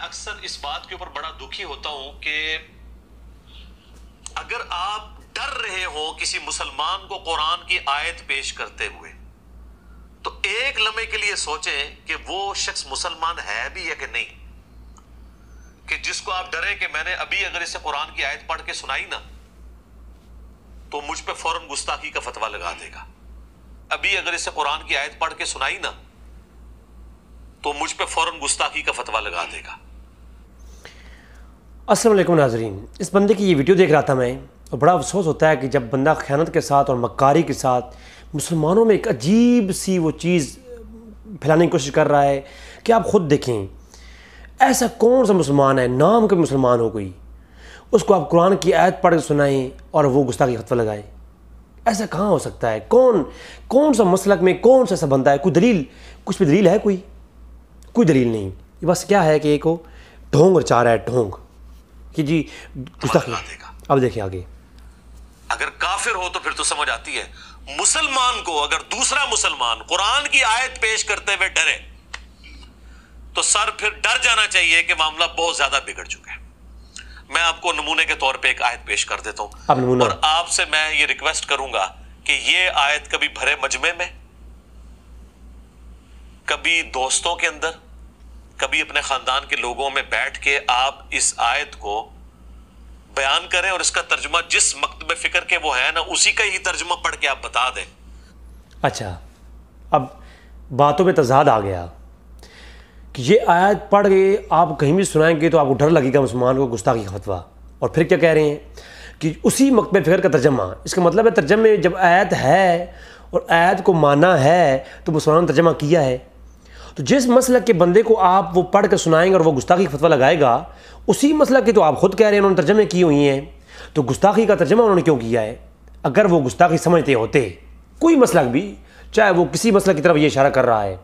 اکثر اس بات کے اوپر بڑا دکھی ہوتا ہوں کہ اگر آپ ڈر رہے ہو کسی مسلمان کو قرآن کی آیت پیش کرتے ہوئے تو ایک لمحے کے لیے سوچیں کہ وہ شخص مسلمان ہے بھی یا کہ نہیں، کہ جس کو آپ ڈرے کہ میں نے ابھی اگر اسے قرآن کی آیت پڑھ کے سنائی نا تو مجھ پہ فوراً گستاخی کا فتویٰ لگا دے گا، ابھی اگر اسے قرآن کی آیت پڑھ کے سنائی نا تو مجھ پہ فوراً گستاخی کا فتویٰ لگا دے گا۔ السلام علیکم ناظرین، اس بندے کی یہ ویڈیو دیکھ رہا تھا میں، اور بڑا افسوس ہوتا ہے کہ جب بندہ خیانت کے ساتھ اور مکاری کے ساتھ مسلمانوں میں ایک عجیب سی وہ چیز پھیلانے کی کوشش کر رہا ہے کہ آپ خود دیکھیں ایسا کون سا مسلمان ہے، نام کا مسلمان ہو کوئی، اس کو آپ قرآن کی آیت پڑھ کے سنائیں اور وہ گستاخی کا فتویٰ لگائیں؟ ایسا کہاں ہو سکتا ہے؟ کون سا مسلک میں کون سا ایسا بندہ ہے؟ کوئی دلیل، کچھ پہ دلیل ہے؟ کوئی دلیل نہیں، یہ بس کیا ہے کہ ایک وہ ڈھونگ رچا رہا ہے، ڈھونگ کہ جی گستاخی۔ اب دیکھیں آگے، اگر کافر ہو تو پھر تو سمجھ آتی ہے، مسلمان کو اگر دوسرا مسلمان قرآن کی آیت پیش کرتے ہوئے ڈرے تو سر پھر ڈر جانا چاہیے کہ معاملہ بہت زیادہ بگڑ چکا ہے۔ میں آپ کو نمونے کے طور پہ ایک آیت پیش کر دیتا ہوں، اور آپ سے میں یہ ریکویسٹ کروں گا کہ یہ آیت کبھی بھرے مجمع میں، کبھی دوستوں کے اندر، کبھی اپنے خاندان کے لوگوں میں بیٹھ کے آپ اس آیت کو بیان کریں اور اس کا ترجمہ جس مکتب فکر کے وہ ہے نا اسی کا ہی ترجمہ پڑھ کے آپ بتا دیں۔ اچھا، اب باتوں میں تضاد آ گیا کہ یہ آیت پڑھ کے آپ کہیں بھی سنائیں گے تو آپ کو ڈر لگے گا مسلمان کو گستاخی کا فتویٰ، اور پھر کیا کہہ رہے ہیں کہ اسی مکتب فکر کا ترجمہ، اس کا مطلب ہے ترجمے میں جب آیت ہے اور آیت کو مانا ہے تو مسلمانوں نے ترجمہ کیا ہے، تو جس مسلک کے بندے کو آپ وہ پڑھ کے سنائیں گے اور وہ گستاخی کا فتویٰ لگائے گا، اسی مسلک کی تو آپ خود کہہ رہے ہیں انہوں نے ترجمے کی ہوئی ہیں، تو گستاخی کا ترجمہ انہوں نے کیوں کیا ہے؟ اگر وہ گستاخی سمجھتے ہوتے، کوئی مسلک بھی، چاہے وہ کسی مسلک کی طرف یہ اشارہ کر رہا ہے،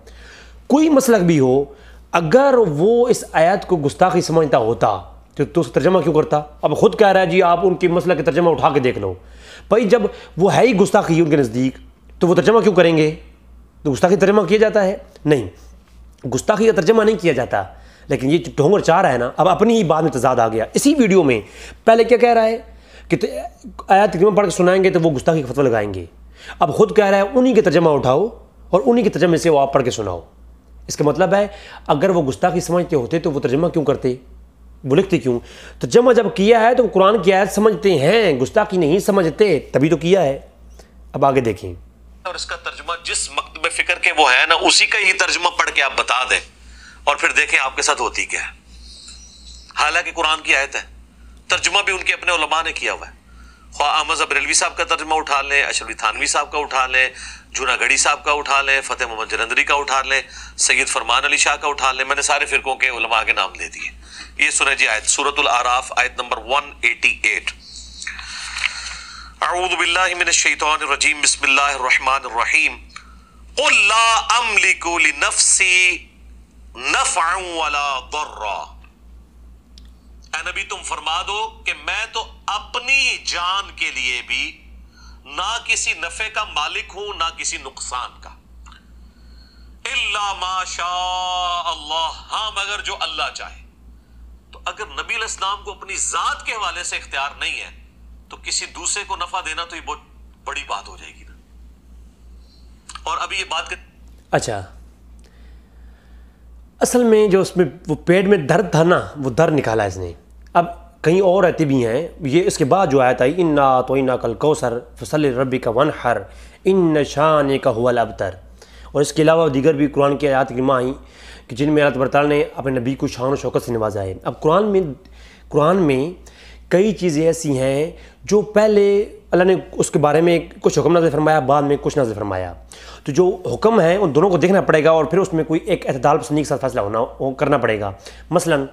کوئی مسلک بھی ہو، اگر وہ اس آیت کو گستاخی سمجھتا ہوتا تو اس کا ترجمہ کیوں کرتا؟ اب خود کہہ رہا ہے جی آپ ان کے مسلک کے ترجمہ اٹھا کے دیکھ لو، بھائی جب وہ ہے ہی گستاخی ان کے نزدیک تو وہ ترجمہ کیوں کریں گے؟ تو گستاخی ترجمہ کیا جاتا ہے؟ نہیں، گستاخی کا ترجمہ نہیں کیا جاتا، لیکن یہ ڈھونگ رچا رہا ہے نا، اب اپنی ہی بات میں تضاد آ گیا۔ اسی ویڈیو میں پہلے کیا کہہ رہا ہے کہ آیت ترجمہ پڑھ کے سنائیں گے تو وہ گستاخی کا فتویٰ لگائیں گے، اب خود کہہ رہا ہے انہی کے ترجمہ اٹھاؤ اور انہی کے ترجمے سے وہ آپ پڑھ کے سناؤ۔ اس کا مطلب ہے اگر وہ گستاخی سمجھتے ہوتے تو وہ ترجمہ کیوں کرتے؟ وہ لکھتے کیوں؟ ترجمہ جب کیا ہے تو قرآن کی آیت سمجھتے ہیں، گستاخی نہیں سمجھتے، تبھی تو کیا ہے۔ اب آگے دیکھیں، اور اس کا ترجمہ جس مکتب فکر کے وہ ہے نا اسی کا ہی ترجمہ پڑھ کے آپ بتا دیں اور پھر دیکھیں آپ کے ساتھ ہوتی کیا ہے۔ حالانکہ قرآن کی آیت ہے، ترجمہ بھی ان کے اپنے علماء نے کیا ہوا ہے، خواہ احمد بریلوی صاحب کا ترجمہ اٹھا لیں، اشرفی تھانوی صاحب کا اٹھا لیں، جونا گڑھی صاحب کا اٹھا لیں، فتح محمد جلندری کا اٹھا لیں، سید فرمان علی شاہ کا اٹھا لیں، میں نے سارے فرقوں کے علماء کے نام لے دیے۔ یہ سنیں جی آیت، سورۃ الاعراف، آیت نمبر 188۔ اعوذ باللہ من الشیطان الرجیم، بسم اللہ الرحمن الرحیم۔ قل لا املک لنفسی نفعا ولا ضرا، اے نبی تم فرما دو کہ میں تو اپنی جان کے لیے بھی نہ کسی نفع کا مالک ہوں نہ کسی نقصان کا، الا ما شاء اللہ، ہاں مگر جو اللہ چاہے۔ تو اگر نبی علیہ السلام کو اپنی ذات کے حوالے سے اختیار نہیں ہے تو کسی دوسرے کو نفع دینا تو یہ بہت بڑی بات ہو جائے گی نا۔ اور ابھی یہ بات اچھا، اصل میں جو اس میں وہ پیٹ میں درد تھا نا، وہ درد نکالا اس نے۔ اب کہیں اور آیتیں بھی ہیں، یہ اس کے بعد جو آیت آئی انا اعطیناک الکوثر فصلی لربک وانحر ان شانک هو الابتر، اور اس کے علاوہ دیگر بھی قرآن کی آیات کریمہ آئیں کہ جن میں اللہ تبارک تعالیٰ نے اپنے نبی کو شان و شوکت سے نوازا ہے۔ اب قرآن میں کئی چیزیں ایسی ہیں جو پہلے اللہ نے اس کے بارے میں کچھ حکم نازل فرمایا، بعد میں کچھ نازل فرمایا، تو جو حکم ہے ان دونوں کو دیکھنا پڑے گا اور پھر اس میں کوئی ایک اعتدال پسندی کے ساتھ فیصلہ کرنا پڑے گا۔ مثلاً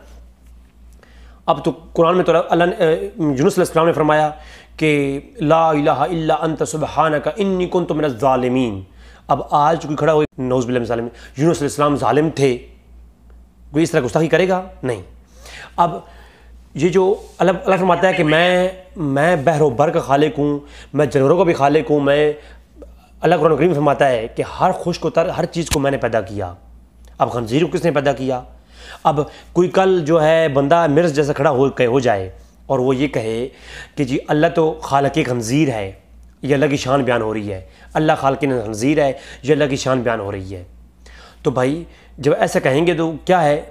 اب تو قرآن میں تو اللہ نے یونس علیہ السلام نے فرمایا کہ لا الہ الا انت سبحانک انی کنت من الظالمین۔ اب آج کوئی کھڑا ہوئے نعوذ باللہ من ظالم، یونس علیہ السلام ظالم تھے، کوئی اس طرح گستاخی کرے گا؟ نہیں۔ اب یہ جو اللہ فرماتا ہے کہ میں بحر و بر کا خالق ہوں، میں جانوروں کا بھی خالق ہوں، میں اللہ قرآن کریم فرماتا ہے کہ ہر خشک و تر ہر چیز کو میں نے پیدا کیا۔ اب خنزیر کو کس نے پیدا کیا؟ اب کوئی کل جو ہے بندہ مرز جیسا کھڑا ہو جائے اور وہ یہ کہے کہ جی اللہ تو خالق خنزیر ہے، یہ اللہ کی شان بیان ہو رہی ہے، اللہ خالق خنزیر ہے، یہ اللہ کی شان بیان ہو رہی ہے، تو بھائی جب ایسا کہیں گے تو کیا ہے،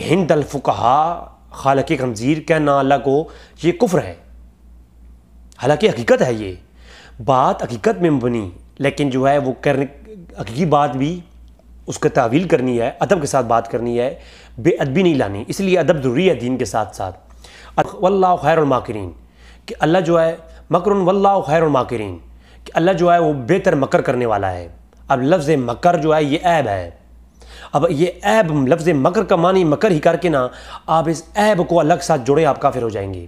ہند الفقہا خالق خنزیر کہنا اللہ کو یہ کفر ہے، حالانکہ حقیقت ہے، یہ بات حقیقت میں بنی، لیکن جو ہے وہ حقیقی بات بھی اس کا تعویل کرنی ہے، ادب کے ساتھ بات کرنی ہے، بے ادبی نہیں لانی، اس لیے ادب ضروری ہے دین کے ساتھ ساتھ۔ واللہ خیر الماکرین، کہ اللہ جو ہے مکر واللہ خیر الماکرین، کہ اللہ جو ہے وہ بہتر مکر کرنے والا ہے۔ اب لفظ مکر جو ہے یہ عیب ہے، اب یہ عیب لفظ مکر کا معنی مکر ہی کر کے نا آپ اس عیب کو اللہ کے ساتھ جوڑیں، آپ کافر ہو جائیں گے۔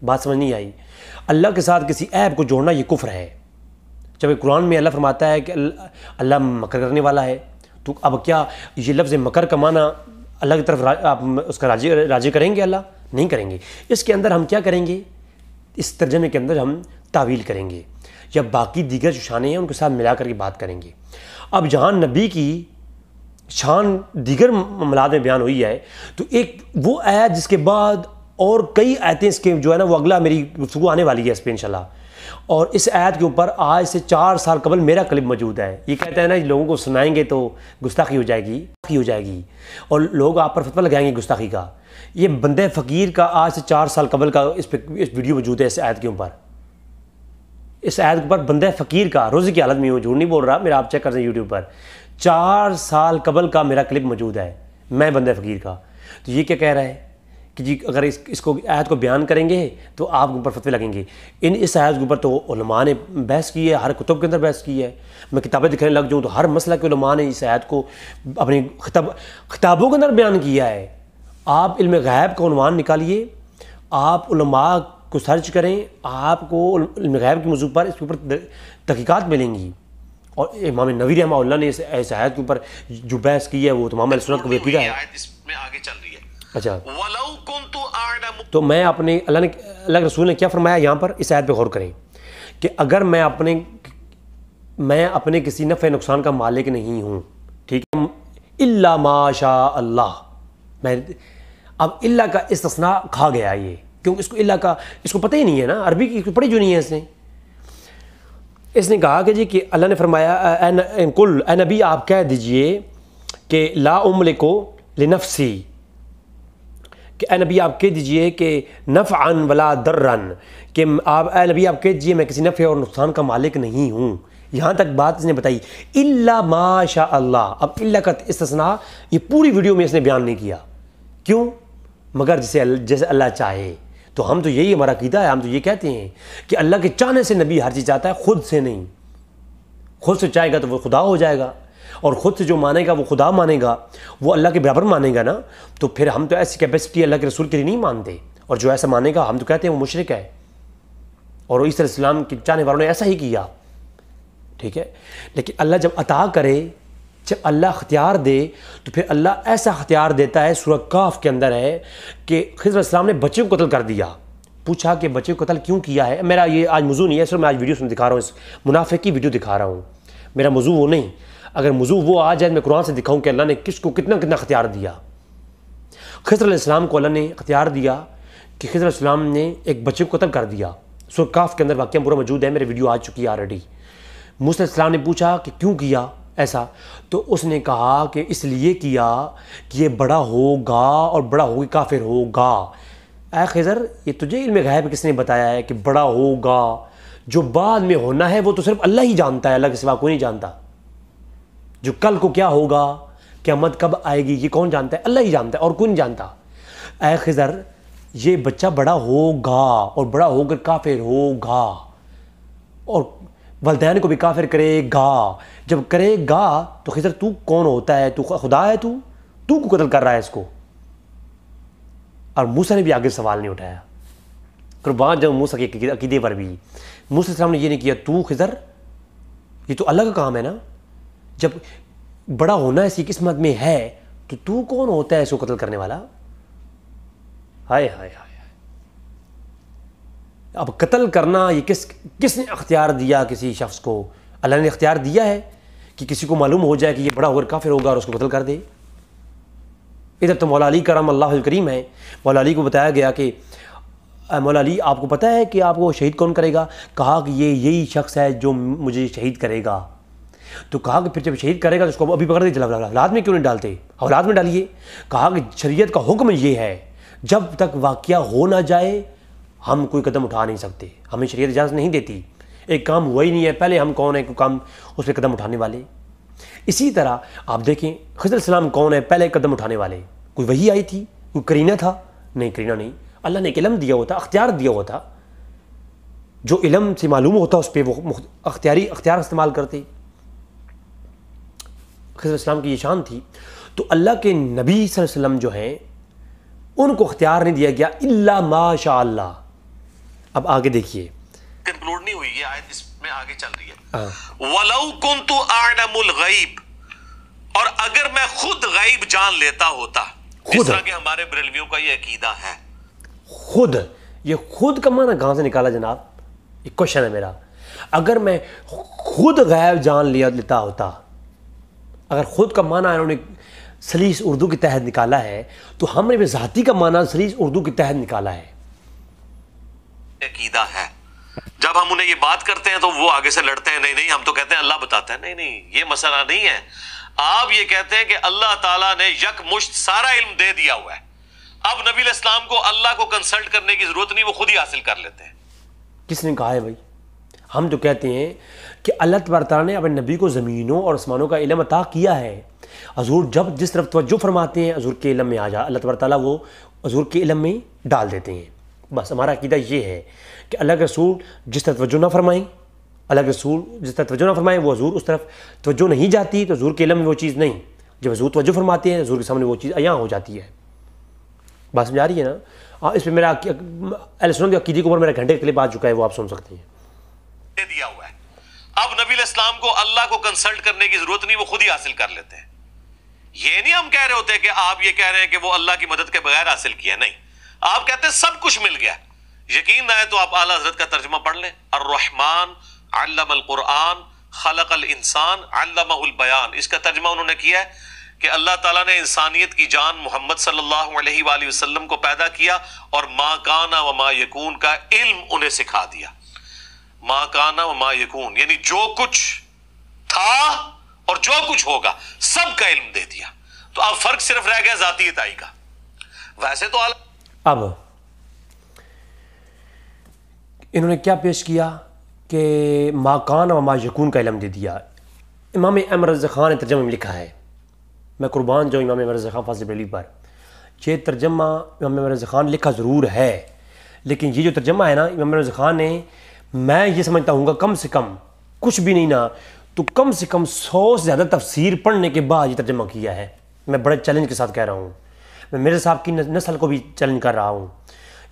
بات سمجھ نہیں آئی؟ اللہ کے ساتھ کسی عیب کو جوڑنا یہ کفر ہے، جب قرآن میں اللہ فرماتا ہے کہ اللہ مکر کرنے والا ہے، تو اب کیا یہ لفظ مکر کا معنی اللہ کی طرف آپ اس کا راجع کریں گے؟ اللہ نہیں کریں گے۔ اس کے اندر ہم کیا کریں گے؟ اس ترجمے کے اندر ہم تعویل کریں گے یا باقی دیگر جو شانیں ہیں ان کے ساتھ ملا کر کے بات کریں گے۔ اب جہاں نبی کی شان دیگر معاملات میں بیان ہوئی ہے، تو ایک وہ آیت جس کے بعد اور کئی آیتیں اس کے جو ہے نا وہ اگلا میری گفتگو آنے والی ہے اس پہ انشاءاللہ، اور اس آیت کے اوپر آج سے 4 سال قبل میرا کلپ موجود ہے۔ یہ کہتا ہے نا لوگوں کو سنائیں گے تو گستاخی ہو جائے گی اور لوگ آپ پر فتویٰ لگائیں گے گستاخی کا۔ یہ بندہ فقیر کا آج سے 4 سال قبل کا اس ویڈیو موجود ہے اس آیت کے اوپر، اس آیت کے اوپر بندہ فقیر کا روزے کی حالت میں، جھوٹ نہیں بول رہا، میرا آپ چیک کر دیں یوٹیوب پر، 4 سال قبل کا میرا کلپ موجود ہے میں بندہ فقیر کا۔ تو یہ کیا کہہ رہا ہے کہ جی اگر اس کو آیت کو بیان کریں گے تو آپ کے اوپر فتوے لگیں گے۔ اس آیت کے اوپر تو علماء نے بحث کی ہے، ہر کتب کے اندر بحث کی ہے، میں کتابیں دکھانے لگ جاؤں تو ہر مسئلہ کے علماء نے اس آیت کو اپنی خطابوں کے اندر بیان کیا ہے۔ آپ علم غیب کا عنوان نکالیے، آپ علماء کو سرچ کریں، آپ کو علم غیب کے موضوع پر اس کے اوپر تحقیقات ملیں گی، اور امام نووی رحمہ اللہ نے اس آیت کے اوپر جو بحث کی ہے وہ تمام سنت کو بھی عقیدہ ہے۔ اس میں آگے چل رہی ہے، اچھا وَلَوْ كُنْتُ أَعْلَمُ، تو میں اپنے اللہ کے رسول نے کیا فرمایا یہاں پر، اس آیت پہ غور کریں کہ اگر میں اپنے کسی نفع نقصان کا مالک نہیں ہوں، ٹھیک ہے، الا ما شاء اللہ، میں اب اللہ کا استثناء کھا گیا یہ، کیونکہ اس کو اللہ کا اس کو پتہ ہی نہیں ہے نا، عربی کی پڑھی جو نہیں ہے اس نے کہا کہ جی کہ اللہ نے فرمایا اے نبی آپ کہہ دیجئے کہ لا املک لنفسی، کہ اے نبی آپ کہہ دیجئے کہ نفعا ولا ضرا، کہ اے نبی آپ کہہ دیجئے میں کسی نفع اور نقصان کا مالک نہیں ہوں۔ یہاں تک بات اس نے بتائی، الا ما شاء اللہ، اب اللہ کا استثناء یہ پوری ویڈیو میں اس نے بیان نہیں کیا، کیوں؟ مگر جیسے اللہ چاہے۔ تو ہم تو یہی ہمارا عقیدہ ہے، ہم تو یہ کہتے ہیں کہ اللہ کے چاہنے سے نبی ہر چیز چاہتا ہے، خود سے نہیں، خود سے چاہے گا تو وہ خدا ہو جائے گا، اور خود سے جو مانے گا وہ خدا مانے گا، وہ اللہ کے برابر مانے گا نا، تو پھر ہم تو ایسی کیپیسٹی اللہ کے رسول کے لیے نہیں مانتے، اور جو ایسا مانے گا ہم تو کہتے ہیں وہ مشرک ہے، اور عیسی علیہ السلام کے چاہنے والوں نے ایسا ہی کیا، ٹھیک ہے۔ لیکن اللہ جب عطا کرے، جب اللہ اختیار دے، تو پھر اللہ ایسا اختیار دیتا ہے، سورہ کاف کے اندر ہے کہ خضر علیہ السلام نے بچے کو قتل کر دیا، پوچھا کہ بچے کو قتل کیوں کیا ہے؟ میرا یہ آج موضوع نہیں ہے، صرف میں آج ویڈیو دکھا رہا ہوں، اس منافق کی ویڈیو دکھا رہا ہوں، میرا موضوع وہ نہیں۔ اگر موضوع وہ آ جائے میں قرآن سے دکھاؤں کہ اللہ نے کس کو کتنا اختیار دیا۔ خضر علیہ السلام کو اللہ نے اختیار دیا کہ خضر علیہ السلام نے ایک بچے کو قتل کر دیا، سورہ کاف کے اندر واقعہ پورا موجود ہے، میرے ویڈیو آ چکی ہے آلریڈی۔ موسیٰ علیہ السلام نے پوچھا کہ کیوں کیا ایسا، تو اس نے کہا کہ اس لیے کیا کہ یہ بڑا ہوگا اور بڑا ہو کے کافر ہوگا۔ اے خضر، یہ تجھے علم غیب کس نے بتایا ہے کہ بڑا ہوگا؟ جو بعد میں ہونا ہے وہ تو صرف اللہ ہی جانتا ہے، اللہ کے سوا کوئی نہیں جانتا۔ جو کل کو کیا ہوگا، قیامت کب آئے گی، یہ کون جانتا ہے؟ اللہ ہی جانتا ہے اور کوئی نہیں جانتا۔ اے خضر، یہ بچہ بڑا ہوگا اور بڑا ہو کر کافر ہوگا، اور والدین کو بھی کافر کرے گا۔ جب کرے گا تو خضر تو کون ہوتا ہے؟ تو خدا ہے؟ تو کو قتل کر رہا ہے اس کو؟ اور موسیٰ نے بھی آگے سوال نہیں اٹھایا، قربان جب موسیٰ کے عقیدے پر بھی موسیٰ علیہ السلام نے یہ نہیں کیا، تو خضر یہ تو اللہ کا کام ہے نا، جب بڑا ہونا اسی قسمت میں ہے تو کون ہوتا ہے اس کو قتل کرنے والا؟ ہائے ہائے ہائے، اب قتل کرنا یہ کس نے اختیار دیا کسی شخص کو؟ اللہ نے اختیار دیا ہے کہ کسی کو معلوم ہو جائے کہ یہ بڑا ہو کر کافر ہوگا اور اس کو قتل کر دے؟ ادھر تو مولا علی کرم اللہ الکریم ہے، مولا علی کو بتایا گیا کہ مولا علی آپ کو پتہ ہے کہ آپ کو شہید کون کرے گا؟ کہا کہ یہی شخص ہے جو مجھے شہید کرے گا۔ تو کہا کہ پھر جب شہید کرے گا تو اس کو ابھی پکڑ دے، اولاد میں کیوں نہیں ڈالتے؟ اولاد میں ڈالیے۔ کہا کہ شریعت کا حکم یہ ہے جب تک واقعہ ہو نہ جائے ہم کوئی قدم اٹھا نہیں سکتے، ہمیں شریعت اجازت نہیں دیتی، ایک کام ہوا ہی نہیں ہے، پہلے ہم کون ہیں کوئی کام اس پہ قدم اٹھانے والے۔ اسی طرح آپ دیکھیں خضر علیہ السلام کون ہے پہلے قدم اٹھانے والے؟ کوئی وحی آئی تھی؟ کوئی کرینہ تھا؟ نہیں، کرینہ نہیں، اللہ نے ایک علم دیا ہوتا، اختیار دیا ہوتا، جو علم سے معلوم ہوتا اس پہ وہ اختیار استعمال کرتے۔ خضر علیہ السلام کی یہ شان تھی۔ تو اللہ کے نبی صلی اللہ علیہ وسلم جو ہیں ان کو اختیار نہیں دیا گیا الا ماشاء اللہ۔ اب آگے دیکھیے، کنکلوڈ نہیں ہوئی یہ آیت، اس میں آگے چل رہی ہے۔ وَلَوْ كُنْتُ أَعْلَمُ الْغَيْبِ، اور اگر میں خود غیب جان لیتا ہوتا، اس طرح کہ ہمارے بریلویوں کا یہ عقیدہ ہے۔ خود، یہ خود کا معنی کہاں سے نکالا جناب؟ یہ کوشچن ہے میرا۔ اگر میں خود غیب جان لیتا ہوتا، اگر خود کا معنی انہوں نے سلیس اردو کے تحت نکالا ہے تو ہم نے بھی ذاتی کا معنی سلیس اردو کے تحت نکالا ہے۔ عقیدہ ہے، جب ہم انہیں یہ بات کرتے ہیں تو وہ آگے سے لڑتے ہیں، نہیں ہم تو کہتے ہیں اللہ بتاتا ہے، نہیں یہ مسئلہ نہیں ہے۔ آپ یہ کہتے ہیں کہ اللہ تعالیٰ نے یک مشت سارا علم دے دیا ہوا ہے، اب نبی علیہ السلام کو اللہ کو کنسلٹ کرنے کی ضرورت نہیں، وہ خود ہی حاصل کر لیتے ہیں۔ کس نے کہا ہے بھائی؟ ہم تو کہتے ہیں کہ اللہ تبارک تعالیٰ نے اپنے نبی کو زمینوں اور آسمانوں کا علم عطا کیا ہے۔ حضور جب جس طرف توجہ فرماتے ہیں حضور کے علم میں آ جا، اللہ تبارک تعالیٰ وہ حضور کے علم میں ڈال دیتے ہیں۔ بس ہمارا عقیدہ یہ ہے کہ اللہ کے رسول جس طرف توجہ نہ فرمائیں، اللہ کے رسول جس طرف توجہ نہ فرمائیں وہ حضور اس طرف توجہ نہیں جاتی، تو حضور کے علم میں وہ چیز نہیں۔ جب حضور توجہ فرماتے ہیں حضور کے سامنے وہ چیز عیاں ہو جاتی ہے۔ بات سمجھا رہی ہے نا؟ اس پہ میرا اہل سنت عقیدے کے اوپر میرا گھنٹے کے کلپ آ چکا ہے، وہ آپ سن سکتے ہیں۔ دیا ہوا ہے، اب نبی علیہ السلام کو اللہ کو کنسلٹ کرنے کی ضرورت نہیں، وہ خود ہی حاصل کر لیتے ہیں۔ یہ نہیں ہم کہہ رہے ہوتے کہ آپ یہ کہہ رہے ہیں کہ وہ اللہ کی مدد کے بغیر حاصل کیا، نہیں، آپ کہتے ہیں سب کچھ مل گیا۔ یقین نہ ہے تو آپ اعلیٰ حضرت کا ترجمہ پڑھ لیں، الرحمن علم القرآن خلق الانسان علمہ البیان، اس کا ترجمہ انہوں نے کیا ہے کہ اللہ تعالیٰ نے انسانیت کی جان محمد صلی اللہ علیہ وآلہ وسلم کو پیدا کیا اور ما کانا و ما یکون کا علم انہیں سکھا دیا۔ ما کانا و ما یکون یعنی جو کچھ تھا اور جو کچھ ہوگا سب کا علم دے دیا۔ تو اب فرق صرف رہ گیا ذاتی عطائی کا۔ ویسے تو اب انہوں نے کیا پیش کیا کہ ما کان و ما یکون کا علم دے دیا۔ امام احمد رضا خان نے ترجمہ میں لکھا ہے، میں قربان جاؤں امام احمد رضا خان فاضل بریلوی پر، یہ ترجمہ امام احمد رضا خان لکھا ضرور ہے، لیکن یہ جو ترجمہ ہے نا امام احمد رضا خان نے، میں یہ سمجھتا ہوں گا کم سے کم کچھ بھی نہیں نا تو کم سے کم 100 سے زیادہ تفسیر پڑھنے کے بعد یہ ترجمہ کیا ہے۔ میں بڑے چیلنج کے ساتھ کہہ رہا ہوں، میں مرزا صاحب کی نسل کو بھی چیلنج کر رہا ہوں،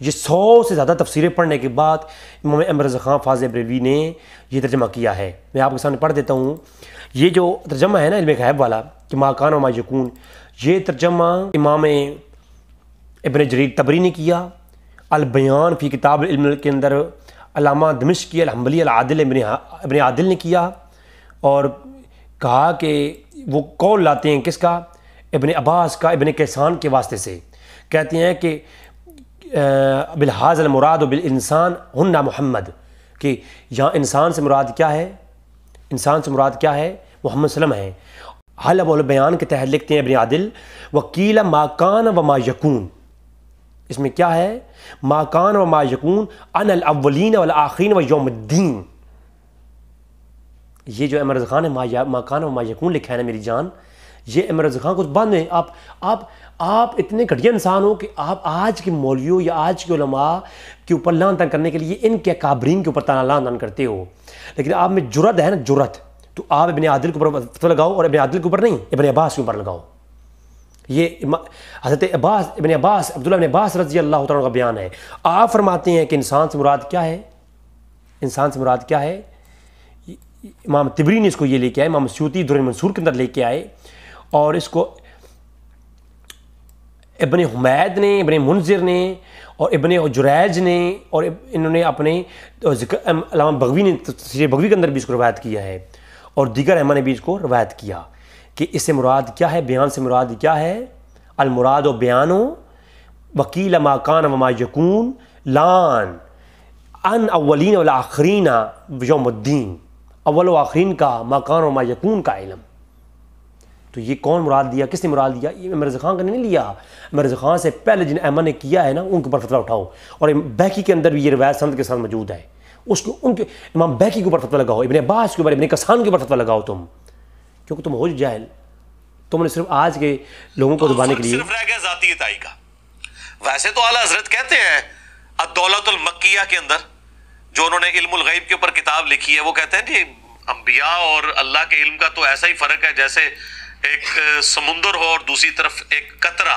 یہ 100 سے زیادہ تفسیریں پڑھنے کے بعد امام احمد رضا خان فاضل بریلوی نے یہ ترجمہ کیا ہے۔ میں آپ کے سامنے پڑھ دیتا ہوں، یہ جو ترجمہ ہے نا علم غیب والا کہ ما کان و ما یکون، یہ ترجمہ امام ابن جریر طبری نے کیا، البیان فی کتاب العلم کے اندر علامہ دمشقی الحنبلی العادل ابن عادل نے کیا، اور کہا کہ وہ قول لاتے ہیں کس کا؟ ابن عباس کا ابن کیسان کے واسطے سے، کہتے ہیں کہ بالحاظ المراد بالانسان ہن محمد، کہ یہاں انسان سے مراد کیا ہے؟ انسان سے مراد کیا ہے؟ محمد صلی اللہ علیہ وسلم ہے۔ حلب البیان کے تحت لکھتے ہیں ابن عادل وکیل ما کان و ما یکون، اس میں کیا ہے؟ ما کان و ما یکون ان الاولین والآخرین و یوم الدین۔ یہ جو احمد رضا خان نے ما کان و ما یکون لکھا ہے نا میری جان، یہ احمد رضا خان کو بعد میں آپ اتنے گھٹیا انسان ہو کہ آپ آج کے مولویوں یا آج کے علماء کے اوپر لعن طعن کرنے کے لیے ان کے اکابرین کے اوپر لعن طعن کرتے ہو، لیکن آپ میں جرأت ہے نا، جرأت، تو آپ ابن عادل کے اوپر فتویٰ لگاؤ، اور ابن عادل کے اوپر نہیں، ابن عباس کے اوپر لگاؤ۔ یہ حضرت ابن عباس عبداللہ ابن عباس رضی اللہ تعالیٰ کا بیان ہے۔ آپ فرماتے ہیں کہ انسان سے مراد کیا ہے؟ انسان سے مراد کیا ہے؟ امام طبری نے اس کو یہ لے کے آئے، امام سیوطی در المنصور کے اندر لے کے آئے، اور اس کو ابن حمید نے، ابن منذر نے، اور ابن جریج نے، اور انہوں نے اپنے علامہ بغوی نے تفسیر بغوی کے اندر بھی اس کو روایت کیا ہے، اور دیگر ائمہ نے بھی اس کو روایت کیا کہ اس سے مراد کیا ہے؟ بیان سے مراد کیا ہے؟ المراد و بیان وکیل ما کان وما یکون لان ان اولین والآخرین یوم الدین، اول و آخرین کا ما کان وما یکون کا علم۔ تو یہ کون مراد دیا، کس نے مراد دیا؟ یہ مرزا خان کا نہیں لیا، مرزا خان سے پہلے جن ائمہ نے کیا ہے نا ان کے اوپر فتویٰ اٹھاؤ، اور بیہقی کے اندر بھی یہ روایت سند کے ساتھ موجود ہے، اس کو ان کے امام بیہقی کے اوپر فتویٰ لگاؤ، ابن عباس کے اوپر، ابن کثان کے اوپر فتویٰ لگاؤ تم، کیونکہ تم ہو جاہل، تم نے صرف آج کے لوگوں کو دبانے کے لیے صرف رہ گیا ذاتی اتائی کا۔ ویسے تو اعلیٰ حضرت کہتے ہیں الدولۃ المکیہ کے اندر جو انہوں نے علم الغیب کے اوپر کتاب لکھی ہے، وہ کہتے ہیں کہ انبیاء اور اللہ کے علم کا تو ایسا ہی فرق ہے جیسے ایک سمندر ہو اور دوسری طرف ایک قطرہ،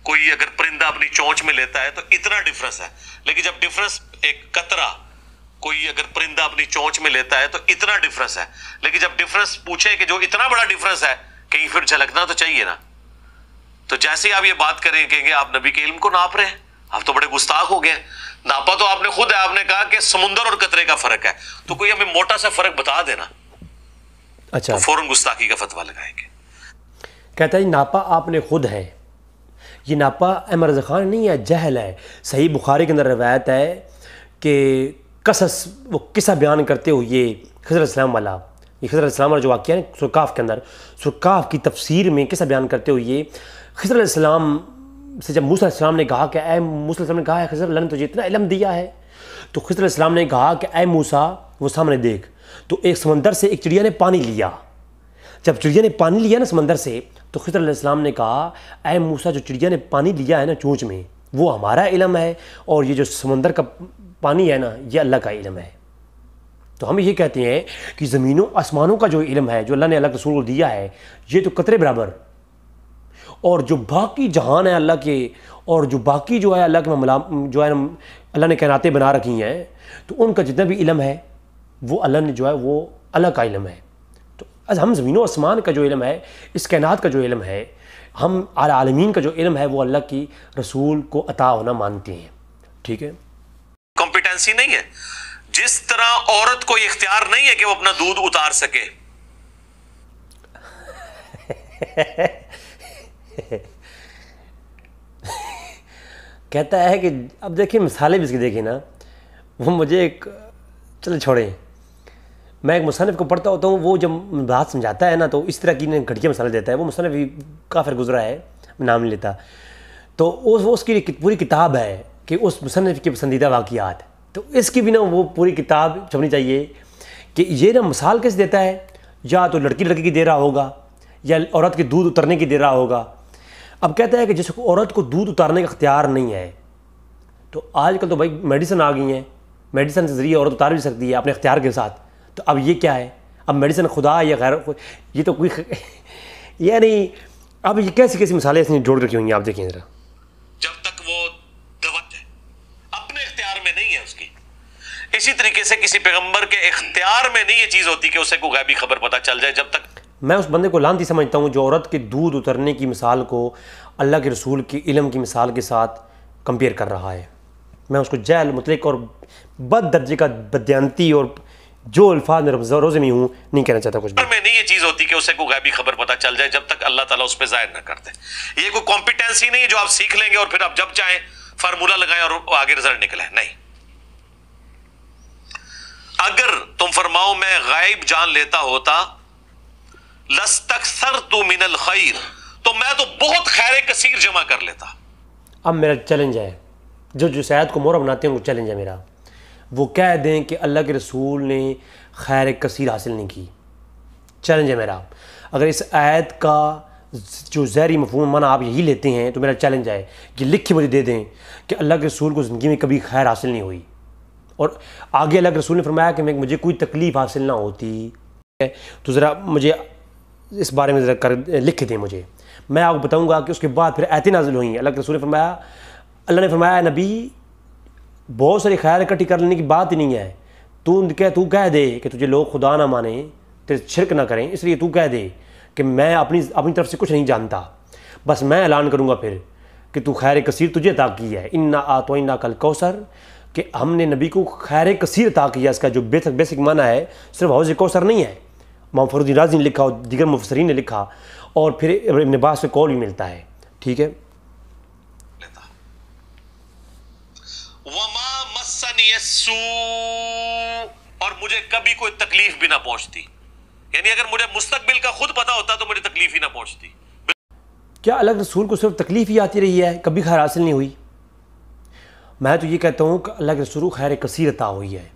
کوئی اگر پرندہ اپنی چونچ میں لیتا ہے تو اتنا ڈفرنس ہے، لیکن جب ڈفرنس ایک قطرہ کوئی اگر پرندہ اپنی چونچ میں لیتا ہے تو اتنا ڈفرنس ہے، لیکن جب ڈفرنس پوچھے کہ جو اتنا بڑا ڈفرنس ہے کہیں پھر جھلکنا تو چاہیے نا۔ تو جیسے آپ یہ بات کریں کہیں گے آپ نبی کے علم کو ناپ رہے ہیں، آپ تو بڑے گستاخ ہو گئے، ناپا تو آپ نے خود ہے، آپ نے کہا کہ سمندر اور قطرے کا فرق ہے، تو کوئی ہمیں موٹا سا فرق بتا دینا، اچھا تو فوراً گستاخی کا فتویٰ لگائیں گے۔ کہتا ہے جی ناپا آپ نے خود ہے، یہ ناپا احمد رضا خان نہیں ہے، جہل ہے۔ صحیح بخاری کے اندر روایت ہے کہ قصص وہ قصہ بیان کرتے ہوئے خضر علیہ السلام والا، یہ خضر علیہ السلام والا جو واقعہ ہے سورہ کہف کے اندر، سورہ کہف کی تفسیر میں قصہ بیان کرتے ہوئے خضر علیہ السلام سے جب موسیٰ علیہ السلام نے کہا کہ اے موسیٰ علیہ السلام نے کہا ہے خضر اللہ نے تجھے اتنا علم دیا ہے، تو خضر علیہ السلام نے کہا کہ اے موسیٰ وہ سامنے دیکھ، تو ایک سمندر سے ایک چڑیا نے پانی لیا، جب چڑیا نے پانی لیا نا سمندر سے تو خضر علیہ السلام نے کہا اے موسیٰ جو چڑیا نے پانی لیا ہے نا چونچ میں وہ ہمارا علم ہے، اور یہ جو سمندر کا پانی ہے نا یہ اللہ کا علم ہے۔ تو ہم یہ کہتے ہیں کہ زمینوں آسمانوں کا جو علم ہے جو اللہ نے اللہ کے رسول کو دیا ہے یہ تو قطرے برابر، اور جو باقی جہان ہے اللہ کے، اور جو باقی جو ہے اللہ کے جو ہے اللہ نے کائناتیں بنا رکھی ہیں تو ان کا جتنا بھی علم ہے وہ اللہ نے جو ہے وہ اللہ کا علم ہے۔ تو ہم زمین و آسمان کا جو علم ہے، اس کائنات کا جو علم ہے، ہم اعلیٰ عالمین کا جو علم ہے وہ اللہ کی رسول کو عطا ہونا مانتے ہیں، ٹھیک ہے۔ کمپیٹنسی نہیں ہے، جس طرح عورت کو اختیار نہیں ہے کہ وہ اپنا دودھ اتار سکے، کہتا ہے کہ اب دیکھیں مثالیں بھی اس کی دیکھیں نا، وہ مجھے ایک چلے چھوڑیں، میں ایک مصنف کو پڑھتا ہوتا ہوں، وہ جب بات سمجھاتا ہے نا تو اس طرح کی گھٹیا مثالیں دیتا ہے، وہ مصنف بھی کافر گزرا ہے، میں نام نہیں لیتا، تو اس کی پوری کتاب ہے کہ اس مصنف کے پسندیدہ واقعات، تو اس کی بھی نا وہ پوری کتاب چھپنی چاہیے کہ یہ نا مثال کیسے دیتا ہے، یا تو لڑکی کی دے رہا ہوگا یا عورت کے دودھ اترنے کی دے رہا ہوگا۔ اب کہتا ہے کہ جس کو عورت کو دودھ اتارنے کا اختیار نہیں ہے، تو آج کل تو بھائی میڈیسن آ گئی ہیں، میڈیسن کے ذریعے عورت اتار بھی سکتی ہے اپنے اختیار کے ساتھ، تو اب یہ کیا ہے، اب میڈیسن خدا یا غیر، یہ تو کوئی یعنی اب یہ کیسی مثالیں اس نے جوڑ رکھی ہوئی ہیں، آپ دیکھیں ذرا۔ جب تک وہ دوت ہے اپنے اختیار میں نہیں ہے اس کی، اسی طریقے سے کسی پیغمبر کے اختیار میں نہیں یہ چیز ہوتی کہ اسے کوئی غیبی خبر پتہ چل جائے، جب تک۔ میں اس بندے کو لعنتی سمجھتا ہوں جو عورت کے دودھ اترنے کی مثال کو اللہ کے رسول کے علم کی مثال کے ساتھ کمپیئر کر رہا ہے، میں اس کو جہل مطلق اور بد درجے کا بدیانتی اور جو الفاظ میں روزے میں ہوں نہیں کہنا چاہتا کچھ بھی۔ میں نہیں یہ چیز ہوتی کہ اسے کوئی غیبی خبر پتہ چل جائے جب تک اللہ تعالیٰ اس پہ ظاہر نہ کرتے، یہ کوئی کمپیٹنسی نہیں ہے جو آپ سیکھ لیں گے اور پھر آپ جب چاہیں فارمولہ لگائیں اور آگے رزلٹ نکلے، نہیں۔ اگر تم فرماؤ میں غائب جان لیتا ہوتا لستکثرت من الخیر، تو میں تو بہت خیر کثیر جمع کر لیتا۔ اب میرا چیلنج ہے، جو شاید کو مورا بناتے ہیں وہ چیلنج ہے میرا، وہ کہہ دیں کہ اللہ کے رسول نے خیر کثیر حاصل نہیں کی، چیلنج ہے میرا۔ اگر اس آیت کا جو ظاہری مفہوم معنی آپ یہی لیتے ہیں تو میرا چیلنج ہے کہ لکھ کے مجھے دے دیں کہ اللہ کے رسول کو زندگی میں کبھی خیر حاصل نہیں ہوئی، اور آگے اللہ کے رسول نے فرمایا کہ مجھے کوئی تکلیف حاصل نہ ہوتی، تو ذرا مجھے اس بارے میں ذرا لکھ کے دیں مجھے، میں آپ کو بتاؤں گا کہ اس کے بعد پھر آیتیں نازل ہوئیں۔ اللہ کے رسول نے فرمایا، اللہ نے فرمایا نبی بہت ساری خیر اکٹھی کر لینے کی بات ہی نہیں ہے، تو کہہ دے کہ تجھے لوگ خدا نہ مانیں، تیرے شرک نہ کریں، اس لیے تو کہہ دے کہ میں اپنی طرف سے کچھ نہیں جانتا، بس میں اعلان کروں گا پھر کہ تو خیر کثیر تجھے عطا کی ہے، انا اعطیناک الکوثر، کہ ہم نے نبی کو خیر کثیر عطا کیا۔ اس کا جو بیسک معنی ہے صرف حوض کوثر نہیں ہے، امام فخر الدین رازی نے لکھا اور دیگر مفسرین نے لکھا، اور پھر ابن عباس سے قول بھی ملتا ہے، ٹھیک ہے. وما مسنی السوء، اور مجھے کبھی کوئی تکلیف بھی نہ پہنچتی. یعنی اگر مجھے مستقبل کا خود پتا ہوتا تو مجھے تکلیف ہی نہ پہنچتی. کیا اللہ کے رسول کو صرف تکلیف ہی آتی رہی ہے، کبھی خیر حاصل نہیں ہوئی؟ میں تو یہ کہتا ہوں کہ اللہ کے رسول کو خیر کثیر عطا ہوئی ہے.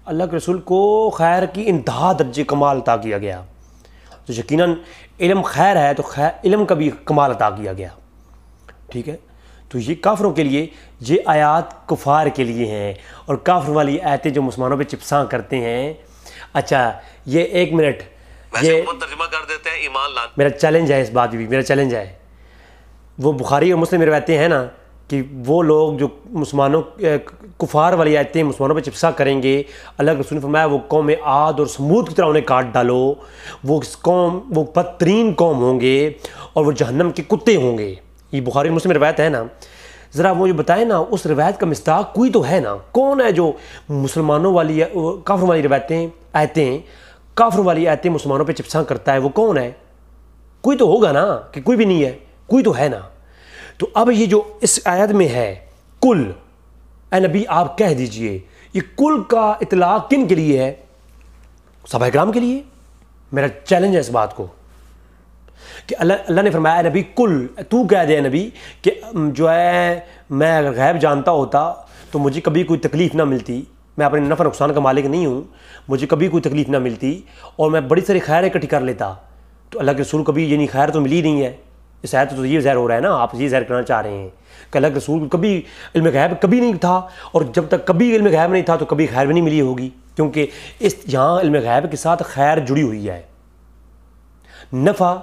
اللہ کے رسول کو خیر کی انتہا درجے کمال عطا کیا گیا. تو یقیناً علم خیر ہے تو علم کا بھی کمال عطا کیا گیا. ٹھیک ہے. تو یہ کافروں کے لیے یہ آیات کفار کے لیے ہیں، اور کافر والی آیتیں جو مسلمانوں پہ چپساں کرتے ہیں. اچھا یہ 1 منٹ یہ ترجمہ کر دیتے ہیں ایمان لانا. میرا چیلنج ہے، اس بات بھی میرا چیلنج ہے. وہ بخاری اور مسلم میں روایتیں ہیں نا کہ وہ لوگ جو مسلمانوں کفار والی آیتیں مسلمانوں پہ چپسا کریں گے، اللہ کے رسول نے فرمایا وہ قوم عاد اور سمود کی طرح انہیں کاٹ ڈالو. وہ بدترین قوم ہوں گے اور وہ جہنم کے کتے ہوں گے. یہ بخاری مسلم میں روایت ہے نا. ذرا وہ جو بتائیں نا اس روایت کا مصداق کوئی تو ہے نا. کون ہے جو مسلمانوں والی کافر والی روایتیں آیتیں کافر والی آیتیں مسلمانوں پہ چپساں کرتا ہے؟ وہ کون ہے؟ کوئی تو ہوگا نا، کہ کوئی بھی نہیں ہے؟ کوئی تو ہے نا. تو اب یہ جو اس آیت میں ہے کل، اے نبی آپ کہہ دیجئے، یہ کل کا اطلاق کن کے لیے ہے؟ صحابہ کرام کے لیے. میرا چیلنج ہے اس بات کو کہ اللہ نے فرمایا اے نبی کل، تو کہہ دے اے نبی کہ جو ہے میں اگر غیب جانتا ہوتا تو مجھے کبھی کوئی تکلیف نہ ملتی. میں اپنے نفع نقصان کا مالک نہیں ہوں، مجھے کبھی کوئی تکلیف نہ ملتی اور میں بڑی ساری خیر اکٹھی کر لیتا. تو اللہ کے رسول کبھی یعنی خیر تو ملی نہیں ہے. اس آیت تو یہ ظاہر ہو رہا ہے نا، آپ یہ ظاہر کرنا چاہ رہے ہیں کہ اللہ کے رسول کو کبھی علم غیب کبھی نہیں تھا، اور جب تک کبھی علم غیب نہیں تھا تو کبھی خیر بھی نہیں ملی ہوگی. کیونکہ یہاں علم غیب کے ساتھ خیر جڑی ہوئی ہے، نفع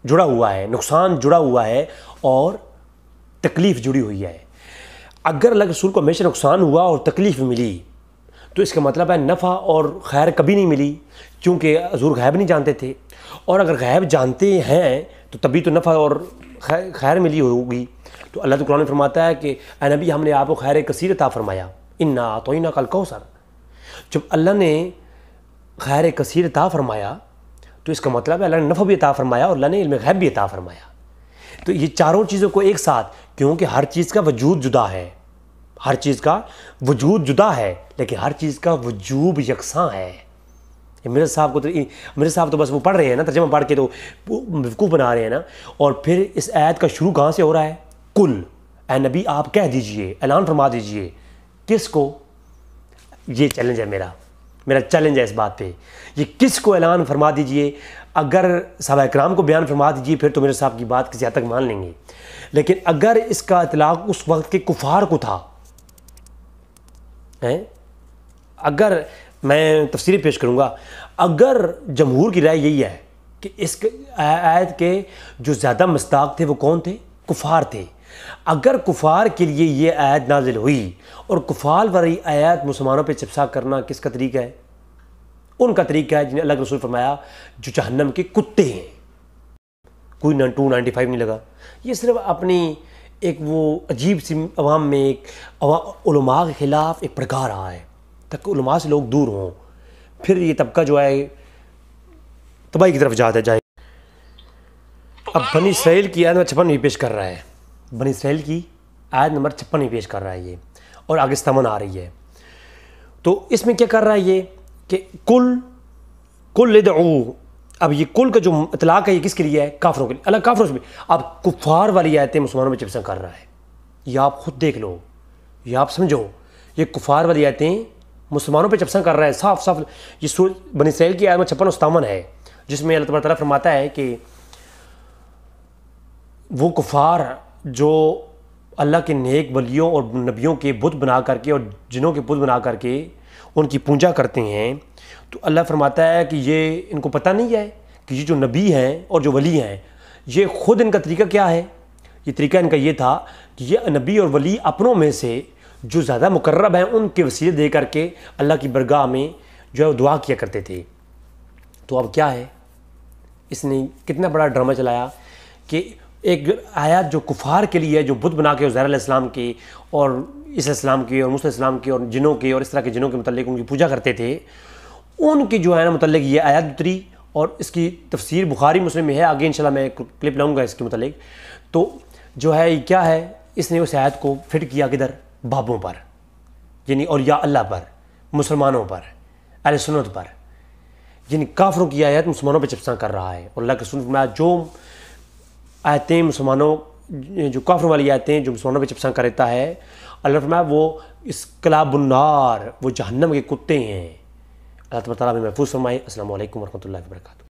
جڑا ہوا ہے، نقصان جڑا ہوا ہے اور تکلیف جڑی ہوئی ہے. اگر اللہ کے رسول کو ہمیشہ نقصان ہوا اور تکلیف ملی تو اس کا مطلب ہے نفع اور خیر کبھی نہیں ملی، کیونکہ حضور غیب نہیں جانتے تھے. اور اگر غیب جانتے ہیں تو تبھی تو نفع اور خیر ملی ہوگی. تو اللہ تو قرآن میں فرماتا ہے کہ اے نبی ہم نے آپ کو خیر کثیر عطا فرمایا، انا اعطیناک الکوثر. جب اللہ نے خیر کثیر عطا فرمایا تو اس کا مطلب ہے اللہ نے نفع بھی عطا فرمایا اور اللہ نے علم غیب بھی عطا فرمایا. تو یہ چاروں چیزوں کو ایک ساتھ، کیونکہ ہر چیز کا وجود جدا ہے، ہر چیز کا وجود جدا ہے لیکن ہر چیز کا وجوب یکساں ہے. مرزا صاحب تو بس وہ پڑھ رہے ہیں نا، ترجمہ پڑھ کے تو بیوقوف بنا رہے ہیں نا. اور پھر اس آیت کا شروع کہاں سے ہو رہا ہے؟ کل، اے نبی آپ کہہ دیجئے، اعلان فرما دیجئے. کس کو؟ یہ چیلنج ہے میرا چیلنج ہے اس بات پہ. یہ کس کو اعلان فرما دیجئے؟ اگر صحابہ کرام کو بیان فرما دیجئے پھر تو میرے صاحب کی بات کسی حد تک مان لیں گے، لیکن اگر اس کا اطلاق اس وقت کے کفار کو تھا، اگر میں تفسیری پیش کروں گا، اگر جمہور کی رائے یہی ہے کہ اس آیت کے جو زیادہ مصداق تھے وہ کون تھے؟ کفار تھے. اگر کفار کے لیے یہ آیت نازل ہوئی اور کفار والی آیت مسلمانوں پہ چپسا کرنا کس کا طریقہ ہے؟ ان کا طریقہ ہے جنہیں اللہ کے رسول فرمایا جو جہنم کے کتے ہیں. کوئی 295 نہیں لگا. یہ صرف اپنی ایک وہ عجیب سی عوام میں ایک علماء کے خلاف ایک بھڑکا رہا ہے تاکہ علماء سے لوگ دور ہوں. پھر یہ طبقہ جو ہے تباہی کی طرف جاتا جائے. اب بنی اسرائیل کی آیت نمبر 56 پیش کر رہا ہے، بنی اسرائیل کی آیت نمبر 56 پیش کر رہا ہے یہ، اور آگے استمن آ رہی ہے. تو اس میں کیا کر رہا ہے یہ کہ کل ادعو. اب یہ کل کا جو اطلاق ہے یہ کس کے لیے ہے؟ کافروں کے لیے. اللہ کافروں سے بھی اب کفار والی آیتیں مسلمانوں میں چپساں کر رہا ہے. یہ آپ خود دیکھ لو، یہ آپ سمجھو، یہ کفار والی آیتیں مسلمانوں پہ چپساں کر رہا ہے صاف صاف. یہ سورۃ بنی اسرائیل کی آیت میں 56 و 57 ہے جس میں اللہ تبارک تعالیٰ فرماتا ہے کہ وہ کفار جو اللہ کے نیک ولیوں اور نبیوں کے بت بنا کر کے اور جنوں کے بت بنا کر کے ان کی پوجا کرتے ہیں، تو اللہ فرماتا ہے کہ یہ ان کو پتہ نہیں ہے کہ یہ جو نبی ہیں اور جو ولی ہیں یہ خود ان کا طریقہ کیا ہے. یہ طریقہ ان کا یہ تھا کہ یہ نبی اور ولی اپنوں میں سے جو زیادہ مقرب ہیں ان کے وسیلے دے کر کے اللہ کی برگاہ میں جو ہے وہ دعا کیا کرتے تھے. تو اب کیا ہے، اس نے کتنا بڑا ڈرامہ چلایا کہ ایک آیات جو کفار کے لیے جو بت بنا کے عزیر علیہ السلام کی اور عیسیٰ علیہ السلام کی اور موسیٰ علیہ السلام کی اور جنوں کے اور اس طرح کے جنوں کے متعلق ان کی پوجا کرتے تھے، ان کی جو ہے نا متعلق یہ آیات اتری اور اس کی تفسیر بخاری مسلم میں ہے، آگے انشاءاللہ میں کلپ لاؤں گا اس کے متعلق. تو جو ہے یہ کیا ہے، اس نے اس آیت کو فٹ کیا کدھر؟ بابوں پر، یعنی اولیاء اللہ پر، مسلمانوں پر، اہل سنت پر. یعنی کافروں کی آیت مسلمانوں پہ چپساں کر رہا ہے. اور اللہ کے رسول نے فرمایا جو آیتیں مسلمانوں، جو کافروں والی آیتیں جو مسلمانوں پہ چپساں کر دیتا ہے، اللہ نے فرمایا وہ اس کلاب النار، وہ جہنم کے کتے ہیں. اللہ تعالیٰ ہمیں محفوظ فرمائے. السلام علیکم ورحمۃ اللہ وبرکاتہ.